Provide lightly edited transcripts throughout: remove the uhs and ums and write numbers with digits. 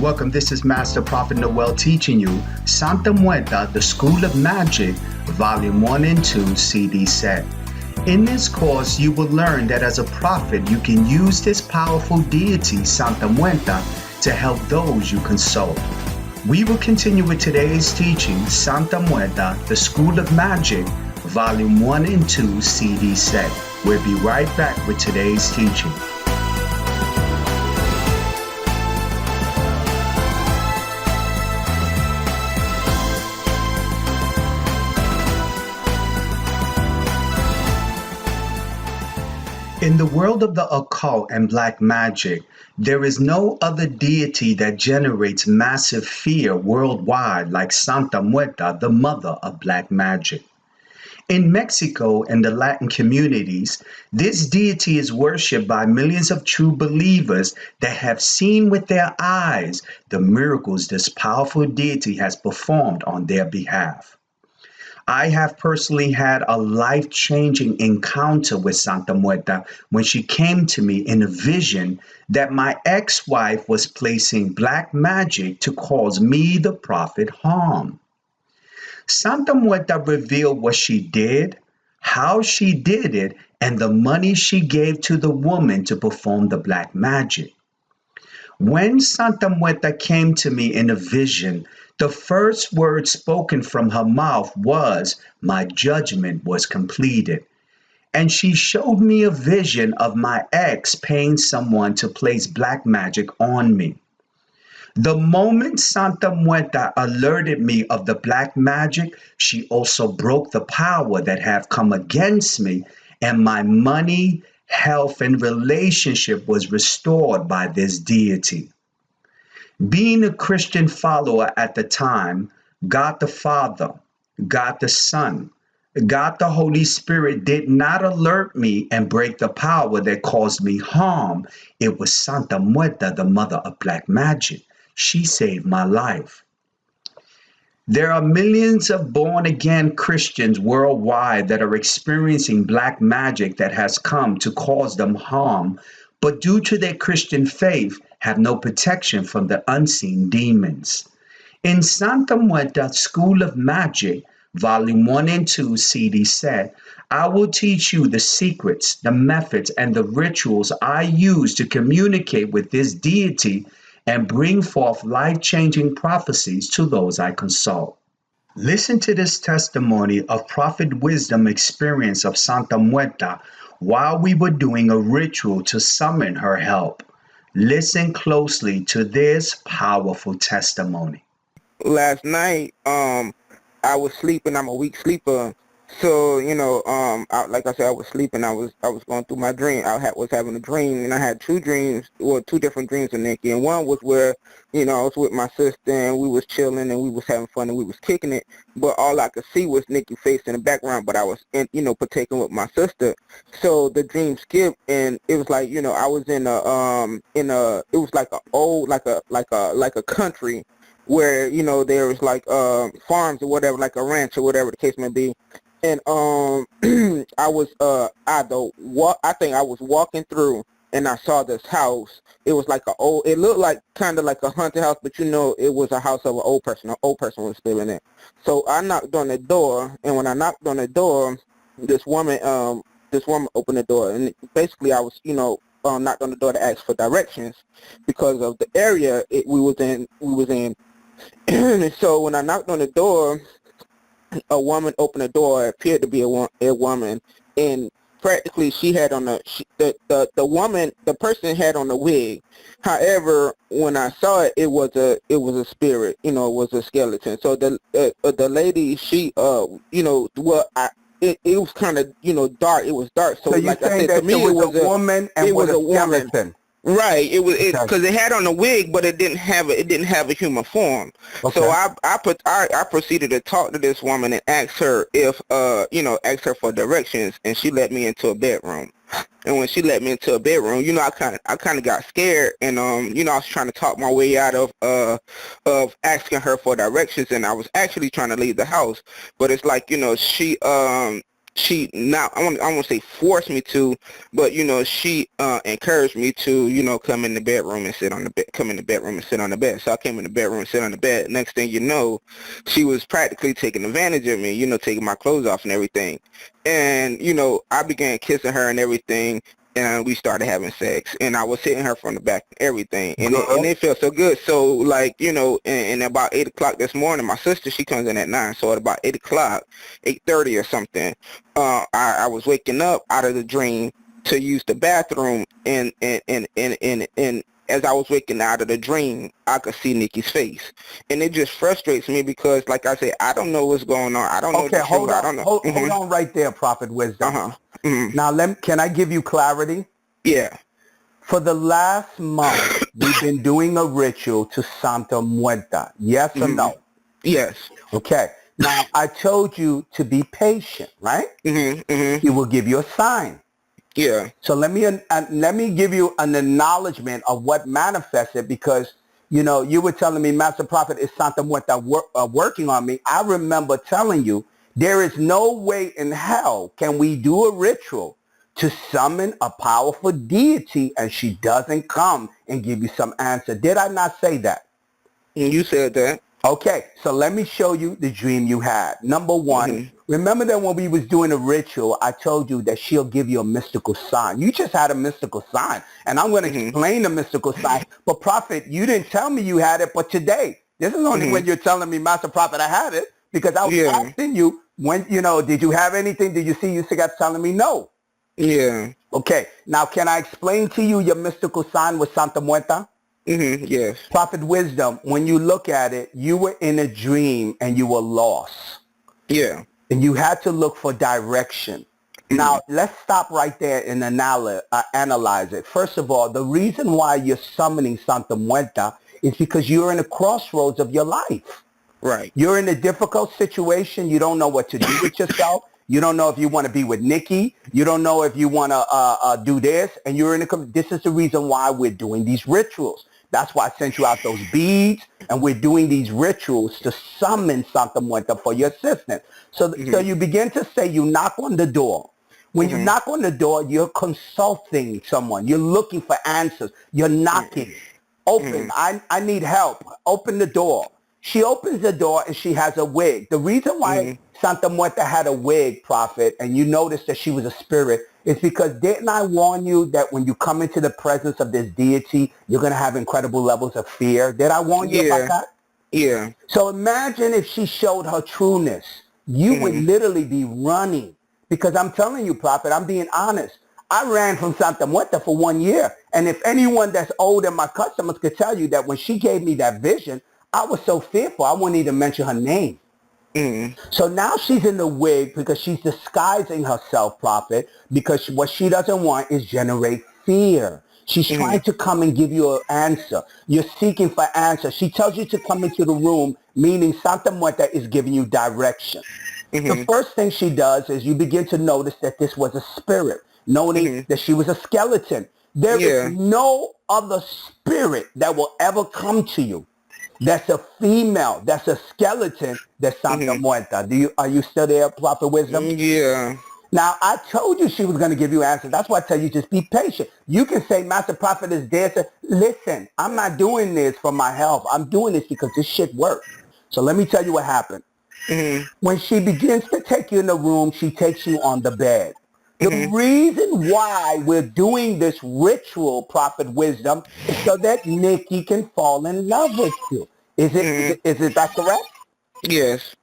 Welcome. This is Master Prophet Noel teaching you Santa Muerta, the School of Magic, Volume 1 and 2 CD set. In this course, you will learn that as a prophet, you can use this powerful deity, Santa Muerta, to help those you consult. We will continue with today's teaching, Santa Muerta, the School of Magic, Volume 1 and 2 CD set. We'll be right back with today's teaching. In the world of the occult and black magic, there is no other deity that generates massive fear worldwide like Santa Muerta, the mother of black magic. In Mexico and the Latin communities, this deity is worshipped by millions of true believers that have seen with their eyes the miracles this powerful deity has performed on their behalf. I have personally had a life-changing encounter with Santa Muerta when she came to me in a vision that my ex-wife was placing black magic to cause me, the prophet, harm. Santa Muerta revealed what she did, how she did it, and the money she gave to the woman to perform the black magic. When Santa Muerta came to me in a vision, the first word spoken from her mouth was, "My judgment was completed." And she showed me a vision of my ex paying someone to place black magic on me. The moment Santa Muerta alerted me of the black magic, she also broke the power that have come against me, and my money, health, and relationship was restored by this deity. Being a Christian follower at the time, God the Father, God the Son, God the Holy Spirit did not alert me and break the power that caused me harm. It was Santa Muerta, the mother of black magic. She saved my life. There are millions of born-again Christians worldwide that are experiencing black magic that has come to cause them harm, but due to their Christian faith, have no protection from the unseen demons. In Santa Muerta School of Magic, Volume 1 and 2 CD set, I will teach you the secrets, the methods, and the rituals I use to communicate with this deity and bring forth life-changing prophecies to those I consult. Listen to this testimony of Prophet Wisdom experience of Santa Muerta while we were doing a ritual to summon her help. Listen closely to this powerful testimony. Last night, I was sleeping. I'm a weak sleeper. So, like I said, I was sleeping. I was going through my dream. Was having a dream, and I had two dreams, two different dreams with Nikki. And one was where, I was with my sister, and we was chilling, and we was having fun, and we was kicking it. But all I could see was Nikki's face in the background. But I was, partaking with my sister. So the dream skipped, and it was like, I was it was like a old, like a country where, there was like farms or whatever, like a ranch or whatever the case may be. And I think I was walking through, and I saw this house. It was like it looked like kind of like a haunted house, but it was a house of an old person. An old person was still in it. So I knocked on the door, and when I knocked on the door, this woman opened the door, and basically I was, knocked on the door to ask for directions because of the area we was in. And so when I knocked on the door, a woman opened the door. It appeared to be a woman, and practically she had on the person had on a wig. However, when I saw it, it was a spirit. It was a skeleton. So the lady, she it was kind of dark. It was dark. So like I said, to me, it was a woman and it was a skeleton. Right, because it had on a wig, but it didn't have a human form. Okay. So I proceeded to talk to this woman and ask her ask her for directions, and she led me into a bedroom. And when she led me into a bedroom, I kind of got scared, and I was trying to talk my way out of asking her for directions, and I was actually trying to leave the house, but it's like she she now I won't say forced me to, but she encouraged me to come in the bedroom and sit on the bed. Come in the bedroom and sit on the bed. So I came in the bedroom and sit on the bed. Next thing you know, she was practically taking advantage of me. Taking my clothes off and everything. And I began kissing her and everything. And we started having sex, and I was hitting her from the back and everything, and it felt so good. So like and about 8 o'clock this morning, my sister, she comes in at 9, so at about 8 o'clock, 8:30 or something, I was waking up out of the dream to use the bathroom, and as I was waking out of the dream, I could see Nikki's face, and it just frustrates me because, like I said, I don't know what's going on. I don't know the truth. Hold on. I don't know. Hold on right there, Prophet Wisdom. Now, can I give you clarity? Yeah. For the last month, we've been doing a ritual to Santa Muerte. Yes or no? Yes. Okay. Now, I told you to be patient, right? He will give you a sign. Yeah. So let me give you an acknowledgement of what manifested, because you were telling me, Master Prophet, is Santa Muerte working on me? I remember telling you, there is no way in hell can we do a ritual to summon a powerful deity and she doesn't come and give you some answer. Did I not say that? You said that. Okay, so let me show you the dream you had. Number one, remember that when we was doing a ritual, I told you that she'll give you a mystical sign. You just had a mystical sign, and I'm going to explain the mystical sign. But Prophet, you didn't tell me you had it, but today, this is only when you're telling me, Master Prophet, I had it, because I was asking you, when, did you have anything? Did you see? You got telling me no. Yeah. Okay, now can I explain to you your mystical sign with Santa Muerte? Yes. Prophet Wisdom, when you look at it, you were in a dream and you were lost. Yeah. And you had to look for direction. Now, let's stop right there and analyze it. First of all, the reason why you're summoning Santa Muerte is because you're in a crossroads of your life. Right. You're in a difficult situation. You don't know what to do with yourself. You don't know if you want to be with Nikki. You don't know if you want to do this. And this is the reason why we're doing these rituals. That's why I sent you out those beads, and we're doing these rituals to summon Santa Muerte for your assistance. So you begin to say, you knock on the door. When you knock on the door, you're consulting someone. You're looking for answers. You're knocking. Open. I need help. Open the door. She opens the door and she has a wig. The reason why Santa Muerte had a wig, Prophet, and you noticed that she was a spirit, is because didn't I warn you that when you come into the presence of this deity, you're going to have incredible levels of fear? Did I warn you about that? Yeah. So imagine if she showed her trueness. You would literally be running. Because I'm telling you, Prophet, I'm being honest. I ran from Santa Muerte for 1 year. And if anyone that's old and my customers could tell you that when she gave me that vision, I was so fearful, I wouldn't even mention her name. So now she's in the wig because she's disguising herself, Prophet, because what she doesn't want is generate fear. She's trying to come and give you an answer. You're seeking for answers. She tells you to come into the room, meaning Santa Muerte is giving you direction. The first thing she does is you begin to notice that this was a spirit, noting that she was a skeleton. There is no other spirit that will ever come to you that's a female, that's a skeleton, that's Santa Muerte. Are you still there, Prophet Wisdom? Yeah. Now, I told you she was going to give you answers. That's why I tell you, just be patient. You can say, Master Prophet is dead. Listen, I'm not doing this for my health. I'm doing this because this shit works. So let me tell you what happened. When she begins to take you in the room, she takes you on the bed. The reason why we're doing this ritual, Prophet Wisdom, is so that Nikki can fall in love with you. Is it that correct? Yes.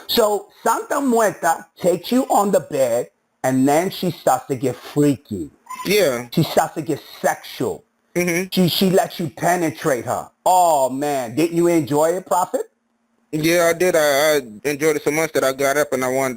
So Santa Muerte takes you on the bed, and then she starts to get freaky. Yeah. She starts to get sexual. She lets you penetrate her. Oh, man. Didn't you enjoy it, Prophet? Yeah, I did. I enjoyed it so much that I got up and I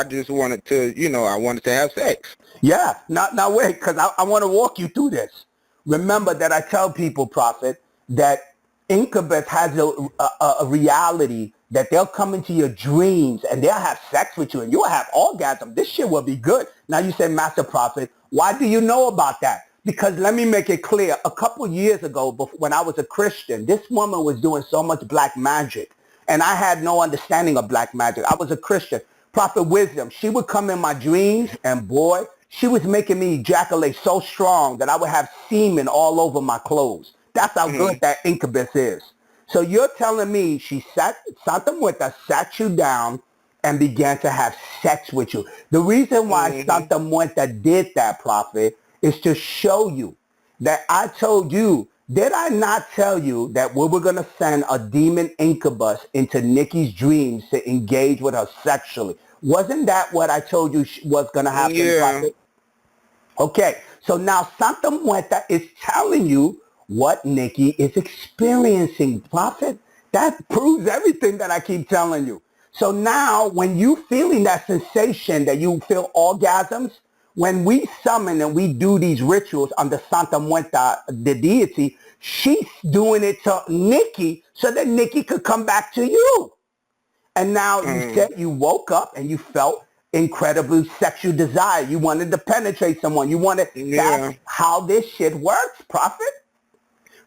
just wanted to, I wanted to have sex. Yeah. Now wait, because I want to walk you through this. Remember that I tell people, Prophet, that incubus has a reality that they'll come into your dreams and they'll have sex with you and you'll have orgasm. This shit will be good. Now you say, Master Prophet, why do you know about that? Because let me make it clear. A couple years ago, when I was a Christian, this woman was doing so much black magic. And I had no understanding of black magic. I was a Christian. Prophet Wisdom, she would come in my dreams, and boy, she was making me ejaculate so strong that I would have semen all over my clothes. That's how good that incubus is. So you're telling me Santa Muerta sat you down and began to have sex with you. The reason why Santa Muerta did that, Prophet, is to show you that I told you, did I not tell you that we were going to send a demon incubus into Nikki's dreams to engage with her sexually? Wasn't that what I told you was going to happen, Yeah. Prophet? Okay, so now Santa Muerta is telling you what Nikki is experiencing, Prophet. That proves everything that I keep telling you. So now when you feeling that sensation that you feel orgasms, when we summon and we do these rituals under Santa Muerta, the deity, she's doing it to Nikki so that Nikki could come back to you. And now you said you woke up and you felt incredibly sexual desire. You wanted to penetrate someone. You wanted, Yeah. that's how this shit works, Prophet.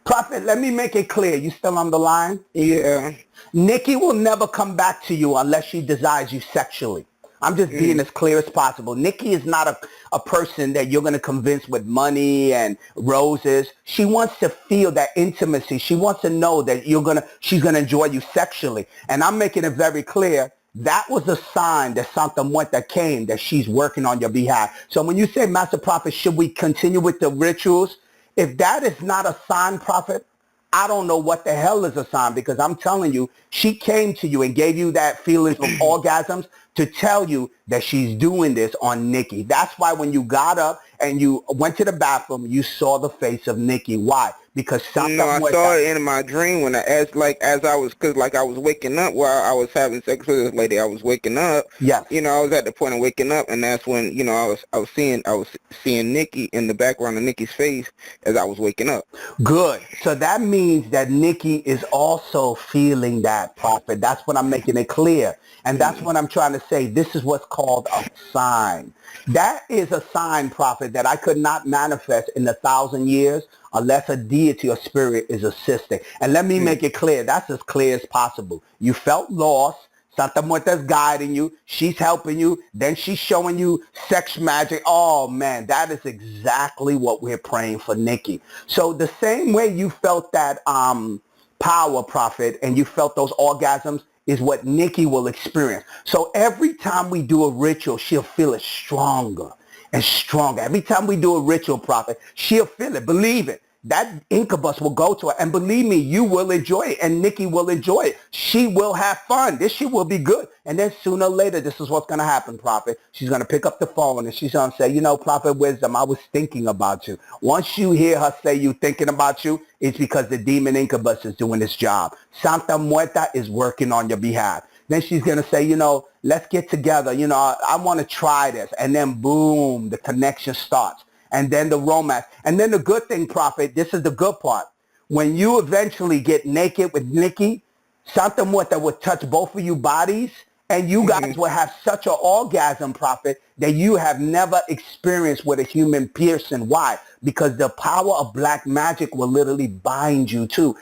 Prophet, let me make it clear. You still on the line? Yeah. Nikki will never come back to you unless she desires you sexually. I'm just being as clear as possible. Nikki is not a person that you're going to convince with money and roses. She wants to feel that intimacy. She wants to know that she's going to enjoy you sexually. And I'm making it very clear. That was a sign that Santa Muerta came, that she's working on your behalf. So when you say, Master Prophet, should we continue with the rituals? If that is not a sign, Prophet, I don't know what the hell is a sign, because I'm telling you, she came to you and gave you that feeling of orgasms to tell you that she's doing this on Nikki. That's why when you got up and you went to the bathroom, you saw the face of Nikki. Why? Because No, Santa I saw Muerta. it in my dream when as I was, cause like I was waking up while I was having sex with this lady. I was waking up. Yes. I was at the point of waking up, and that's when I was seeing Nikki in the background of Nikki's face as I was waking up. Good. So that means that Nikki is also feeling that, Prophet. That's what I'm making it clear. And that's what I'm trying to say. This is what's called a sign. That is a sign, Prophet, that I could not manifest in 1,000 years unless a deity or spirit is assisting. And let me make it clear. That's as clear as possible. You felt lost. Santa Muerta's guiding you. She's helping you. Then she's showing you sex magic. Oh, man, that is exactly what we're praying for Nikki. So the same way you felt that power, Prophet, and you felt those orgasms is what Nikki will experience. So every time we do a ritual, she'll feel it stronger and stronger. Every time we do a ritual, Prophet, she'll feel it. Believe it. That incubus will go to her. And believe me, you will enjoy it. And Nikki will enjoy it. She will have fun. This shit will be good. And then sooner or later, this is what's going to happen, Prophet. She's going to pick up the phone and she's going to say, Prophet Wisdom, I was thinking about you. Once you hear her say you thinking about you, it's because the demon incubus is doing its job. Santa Muerta is working on your behalf. Then she's going to say, let's get together. I want to try this. And then boom, the connection starts. And then the romance. And then the good thing, Prophet, this is the good part. When you eventually get naked with Nikki, Santa Muerta will touch both of you bodies, and you guys will have such an orgasm, Prophet, that you have never experienced with a human person. Why? Because the power of black magic will literally bind you too.